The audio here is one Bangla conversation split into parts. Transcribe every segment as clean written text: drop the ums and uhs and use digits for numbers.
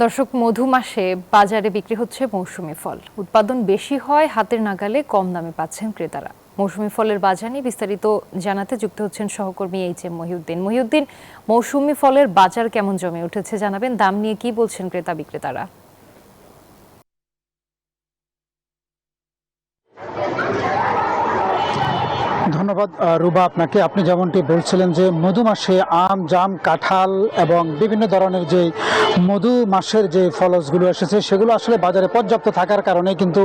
দর্শক, মধু মাসে বাজারে বিক্রি হচ্ছে মৌসুমী ফল। উৎপাদন বেশি হয়, হাতের নাগালে কম দামে পাচ্ছেন ক্রেতারা। মৌসুমী ফলের বাজার নিয়ে বিস্তারিত জানাতে যুক্ত হচ্ছেন সহকর্মী এইচ.এম. মহিউদ্দিন। মহিউদ্দিন, মৌসুমী ফলের বাজার কেমন জমে উঠেছে জানাবেন, দাম নিয়ে কি বলছেন ক্রেতা বিক্রেতারা? ধন্যবাদ রুবা আপনাকে। আপনি যেমনটি বলছিলেন যে মধু মাসে আম, জাম, কাঁঠাল এবং বিভিন্ন ধরনের যে মধু মাসের যে ফলসগুলো এসেছে সেগুলো আসলে বাজারে পর্যাপ্ত থাকার কারণে কিন্তু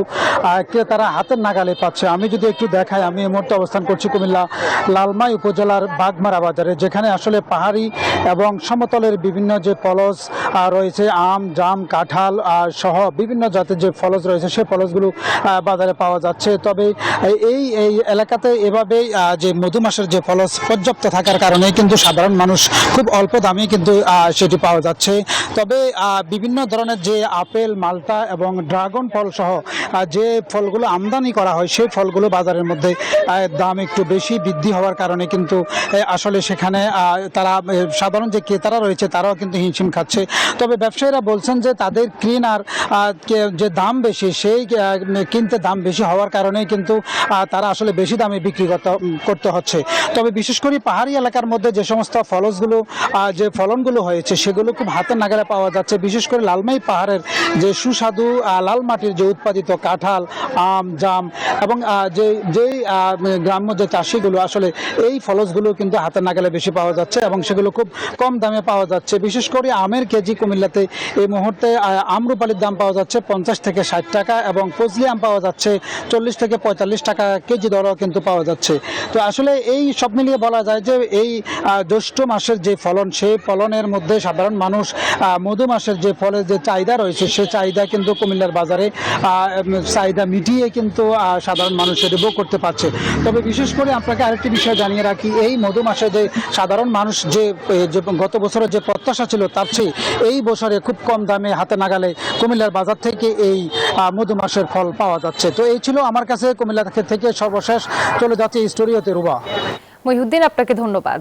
ক্রেতারা হাতের নাগালে পাচ্ছে। আমি যদি একটু দেখাই, আমি এই মুহূর্তে অবস্থান করছি কুমিল্লা লালমাই উপজেলার বাগমারা বাজারে, যেখানে আসলে পাহাড়ি এবং সমতলের বিভিন্ন যে ফলস রয়েছে, আম, জাম, কাঁঠাল সহ বিভিন্ন জাতের যে ফলস রয়েছে সেই ফলসগুলো বাজারে পাওয়া যাচ্ছে। তবে এই এই এলাকাতে এভাবে যে মধু মাসের যে ফলস পর্যাপ্ত থাকার কারণে কিন্তু সাধারণ মানুষ খুব অল্প দামে কিন্তু সেটি পাওয়া যাচ্ছে। তবে বিভিন্ন ধরনের যে আপেল, মালটা এবং ড্রাগন ফল সহ যে ফলগুলো আমদানি করা হয় সেই ফলগুলো বাজারের মধ্যে দাম একটু বেশি বৃদ্ধি হওয়ার কারণে কিন্তু আসলে সেখানে তারা সাধারণ যে ক্রেতারা রয়েছে তারাও কিন্তু হিমশিম খাচ্ছে। তবে ব্যবসায়ীরা বলছেন যে তাদের কেনার যে দাম বেশি, সেই কিনতে দাম বেশি হওয়ার কারণে কিন্তু তারা আসলে বেশি দামে বিক্রি করতে হচ্ছে। তবে বিশেষ করে পাহাড়ি এলাকার মধ্যে যে সমস্ত ফলসগুলো যে ফলনগুলো হয়েছে সেগুলো খুব হাতের নাগালে পাওয়া যাচ্ছে। বিশেষ করে লালমাই পাহাড়ের যে সুস্বাদু লাল মাটির যে উৎপাদিত কাঁঠাল, আম, জাম এবং যেই গ্রাম্য যে চাষিগুলো আসলে এই ফলসগুলো কিন্তু হাতের নাগালে বেশি পাওয়া যাচ্ছে এবং সেগুলো খুব কম দামে পাওয়া যাচ্ছে। বিশেষ করে আমের কেজি কুমিল্লাতে এই মুহূর্তে আমরুপালির দাম পাওয়া যাচ্ছে 50 থেকে 60 টাকা এবং ফজলি আম পাওয়া যাচ্ছে 40 থেকে 45 টাকা কেজি দরও কিন্তু পাওয়া যাচ্ছে। তো আসলে এই সব মিলিয়ে বলা যায় যে এই জ্যৈষ্ঠ মাসের যে ফলন, সেই ফলনের মধ্যে সাধারণ মানুষ মধু মাসের যে ফলের যে চাহিদা রয়েছে সেই চাহিদা কিন্তু কুমিল্লার বাজারে চাহিদা মিটিয়ে কিন্তু সাধারণ মানুষ সেটি ভোগ করতে পারছে। তবে বিশেষ করে আপনাকে আরেকটি বিষয় জানিয়ে রাখি, এই মধু মাসে যে সাধারণ মানুষ যে গত বছরের যে প্রত্যাশা ছিল তার চেয়ে এই বছরে খুব কম দামে হাতে নাগালে কুমিল্লার বাজার থেকে এই মধু মাসের ফল পাওয়া যাচ্ছে। তো এই ছিল আমার কাছে কুমিল্লা থেকে সর্বশেষ। চলে যাচ্ছে স্টুডিওতে রুবা। মহিউদ্দিন, আপনাকে ধন্যবাদ।